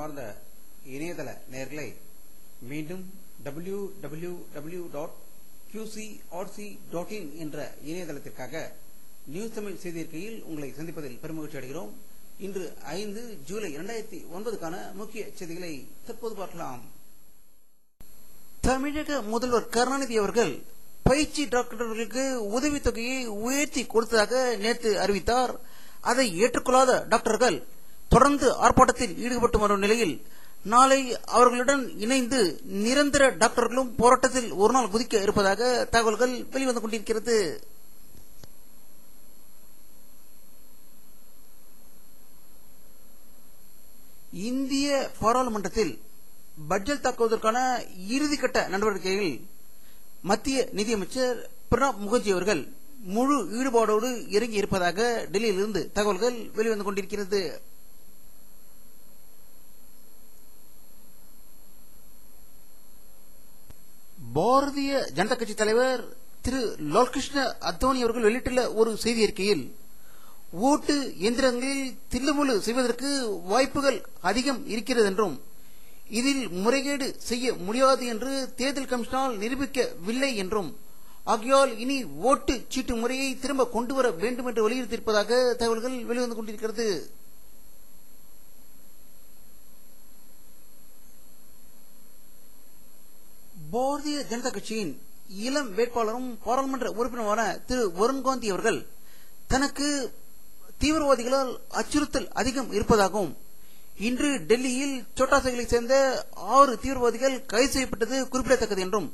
அன்பார்ந்த இணையதள நேயர்களே, மீண்டும் www.qcrc.in என்ற இணையதளத்திற்காக நியூஸ் தமிழ் செய்தியிருக்கையில் உங்களை சந்திப்பதில் பெருமகிழ்ச்சி அடைகிறோம். இன்று 5 ஜூலை 2009க்கான முக்கிய செய்திகளை தற்போது பார்க்கலாம். தமிழக முதல்வர் கருணாநிதி அவர்கள் பயிற்சி டாக்டர்களுக்கு உதவித்தொகையை உயர்த்தி கொடுத்ததாக நேற்று அறிவித்தார். அதை ஏற்றுக்கொள்ளாத டாக்டர்கள் தொடர்ந்து ஆர்ப்பாட்டத்தில் ஈடுபட்டு வரும் நிலையில் நாளை அவர்களுடன் இணைந்து நிரந்தர டாக்டர்களும் போராட்டத்தில் ஒரு நாள் குதிக்க இருப்பதாக தகவல்கள் வெளிவந்து கொண்டிருக்கிறது. இந்திய பாராளுமன்றத்தில் பட்ஜெட் தாக்குவதற்கான இறுதிக்கட்ட நடவடிக்கைகளில் மத்திய நிதியமைச்சர் பிரணாப் முகர்ஜி அவர்கள் முழு ஈடுபாடோடு இறங்கி இருப்பதாக டெல்லியிலிருந்து தகவல்கள் வெளிவந்து கொண்டிருக்கிறது. பாரதிய ஜனதா கட்சி தலைவர் திரு லால்கிருஷ்ண அத்வானி அவர்கள் வெளியிட்டுள்ள ஒரு செய்தி அறிக்கையில் ஓட்டு எந்திரங்களில் தில்லுமுள்ளு செய்வதற்கு வாய்ப்புகள் அதிகம் இருக்கிறது என்றும் இதில் முறைகேடு செய்ய முடியாது என்று தேர்தல் கமிஷனால் நிரூபிக்கவில்லை என்றும் ஆகையால் இனி ஓட்டு சீட்டு முறையை திரும்ப கொண்டு வர வேண்டும் என்று வலியுறுத்தியிருப்பதாக தகவல்கள் வெளிவந்து கொண்டிருக்கிறது. பாரதிய ஜனதா கட்சியின் இளம் வேட்பாளரும் பாராளுமன்ற உறுப்பினரான திரு வருண்காந்தி அவர்கள் தனக்கு தீவிரவாதிகளால் அச்சுறுத்தல் அதிகம் இருப்பதாகவும் இன்று டெல்லியில் சோட்டாசைகளை சேர்ந்த 6 தீவிரவாதிகள் கைது செய்யப்பட்டது குறிப்பிடத்தக்கது என்றும்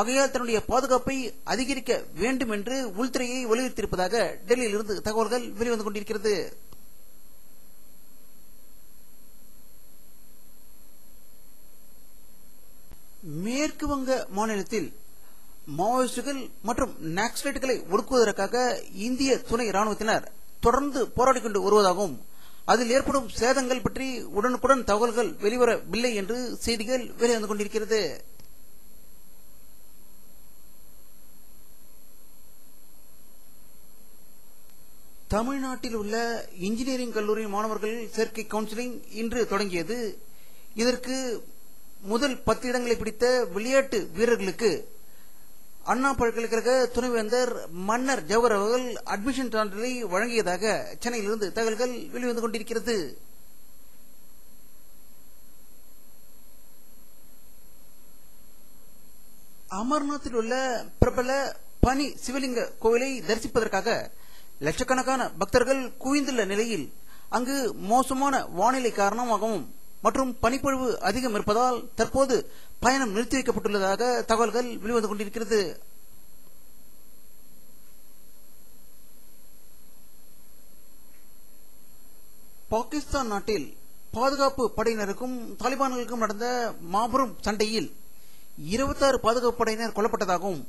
ஆகையால் தன்னுடைய பாதுகாப்பை அதிகரிக்க வேண்டும் என்று உள்துறையை வலியுறுத்தியிருப்பதாக டெல்லியிலிருந்து தகவல்கள் வெளிவந்து கொண்டிருக்கிறது. மேற்கு வங்க மாநிலத்தில் மாவோயிஸ்டுகள் மற்றும் நக்சலைட்டுகளை ஒடுக்குவதற்காக இந்திய துணை ராணுவத்தினர் தொடர்ந்து போராடிக் கொண்டு வருவதாகவும் அதில் ஏற்படும் சேதங்கள் பற்றி உடனுக்குடன் தகவல்கள் வெளிவரவில்லை என்று செய்திகள் வெளிவந்து கொண்டிருக்கிறது. தமிழ்நாட்டில் உள்ள இன்ஜினியரிங் கல்லூரி மாணவர்கள் சேர்க்கை கவுன்சிலிங் இன்று தொடங்கியது. இதற்கு முதல் 10 இடங்களை பிடித்த விளையாட்டு வீரர்களுக்கு அண்ணா பல்கலைக்கழக துணைவேந்தர் மன்னர் ஜவஹர் அவர்கள் அட்மிஷன் சான்றிதழை வழங்கியதாக சென்னையிலிருந்து தகவல்கள் வெளிவந்து கொண்டிருக்கிறது. அமர்நாத்தில் உள்ள பிரபல பனி சிவலிங்க கோவிலை தரிசிப்பதற்காக லட்சக்கணக்கான பக்தர்கள் குவிந்துள்ள நிலையில் அங்கு மோசமான வானிலை காரணமாகவும் மற்றும் பனிப்பொழிவு அதிகம் இருப்பதால் தற்போது பயணம் நிறுத்தி வைக்கப்பட்டுள்ளதாக தகவல்கள் வெளிவந்து கொண்டிருக்கிறது. பாகிஸ்தான் நாட்டில் பாதுகாப்பு படையினருக்கும் தாலிபான்களுக்கும் நடந்த மாபெரும் சண்டையில் 26 பாதுகாப்பு படையினர் கொல்லப்பட்டதாகவும்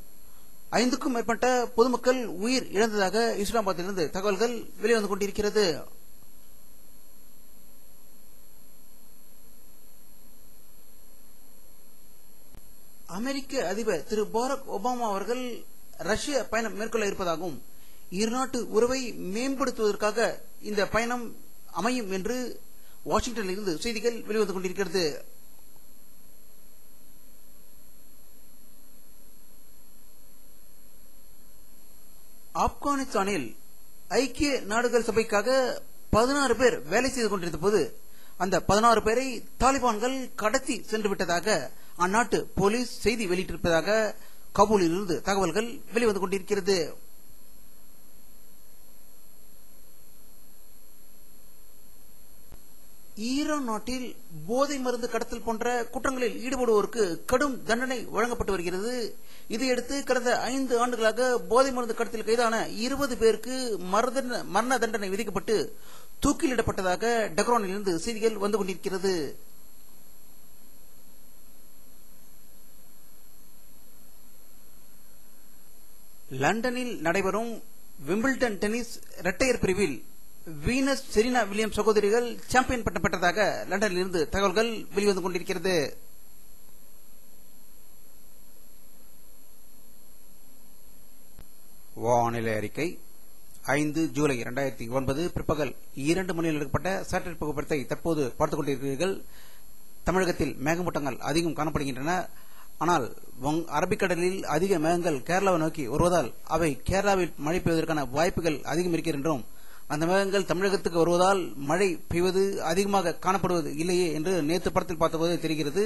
5க்கும் மேற்பட்ட பொதுமக்கள் உயிர் இழந்ததாக இஸ்லாமாபாத்திலிருந்து தகவல்கள் வெளிவந்து கொண்டிருக்கிறது. அமெரிக்க அதிபர் திரு பாரக் ஒபாமா அவர்கள் ரஷ்ய பயணம் மேற்கொள்ள இருப்பதாகவும் இருநாட்டு உறவை மேம்படுத்துவதற்காக இந்த பயணம் அமையும் என்று வாஷிங்டனில் இருந்து செய்திகள் வெளிவந்து கொண்டிருக்கிறது. ஆப்கானிஸ்தானில் ஐக்கிய நாடுகள் சபைக்காக 16 பேர் வேலை செய்து கொண்டிருந்த போது அந்த 16 பேரை தாலிபான்கள் கடத்தி சென்று விட்டதாக அந்நாட்டு போலீஸ் செய்தி வெளியிட்டிருப்பதாக காபூலில் இருந்து தகவல்கள் வெளிவந்து கொண்டிருக்கிறது. ஈரான் நாட்டில் போதை மருந்து கடத்தல் போன்ற குற்றங்களில் ஈடுபடுவோருக்கு கடும் தண்டனை வழங்கப்பட்டு வருகிறது. இதையடுத்து கடந்த 5 ஆண்டுகளாக போதை மருந்து கடத்தல் கைதான 20 பேருக்கு மரண தண்டனை விதிக்கப்பட்டு தூக்கிலிடப்பட்டதாக டெஹ்ரானில் இருந்து செய்திகள் வந்து கொண்டிருக்கிறது. லண்டனில் நடைபெறும் விம்பிள்டன் டென்னிஸ் இரட்டையர் பிரிவில் வீனஸ் செரீனா வில்லியம்ஸ் சகோதரிகள் சாம்பியன் பட்டம் பெற்றதாக லண்டனில் இருந்து தகவல்கள் வெளிவந்து கொண்டிருக்கிறது. வானிலை அறிக்கை 5 ஜூலை 2009 பிற்பகல் 2 மணியில் எடுக்கப்பட்ட சேட்டலைட் புகைப்படத்தை தற்போது பார்த்துக் கொண்டிருக்கிறீர்கள். தமிழகத்தில் மேகமூட்டங்கள் அதிகம் காணப்படுகின்றன. ஆனால் அரபிக்கடலில் அதிக மேகங்கள் கேரளாவை நோக்கி வருவதால் அவை கேரளாவில் மழை பெய்வதற்கான வாய்ப்புகள் அதிகம் இருக்கின்றோம். அந்த மேகங்கள் தமிழகத்துக்கு வருவதால் மழை பெய்வது அதிகமாக காணப்படுவது இல்லையே என்று நேற்று படத்தில் பார்த்தபோது தெரிகிறது.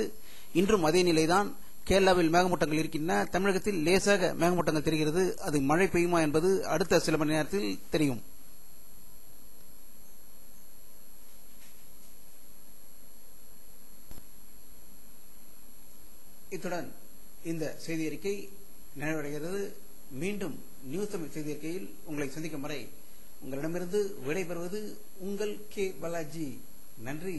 இன்றும் அதே நிலைதான். கேரளாவில் மேகமூட்டங்கள் இருக்கின்றன, தமிழகத்தில் லேசாக மேகமூட்டங்கள் தெரிகிறது. அது மழை பெய்யுமா என்பது அடுத்த சில மணி நேரத்தில் தெரியும். இத்துடன் இந்த செய்தி அறிக்கை நிறைவடைகிறது. மீண்டும் நியூஸ் தமிழ் செய்தி அறிக்கையில் உங்களை சந்திக்கும் வரை உங்களிடமிருந்து விடைபெறுவது உங்கள் கே பாலாஜி. நன்றி.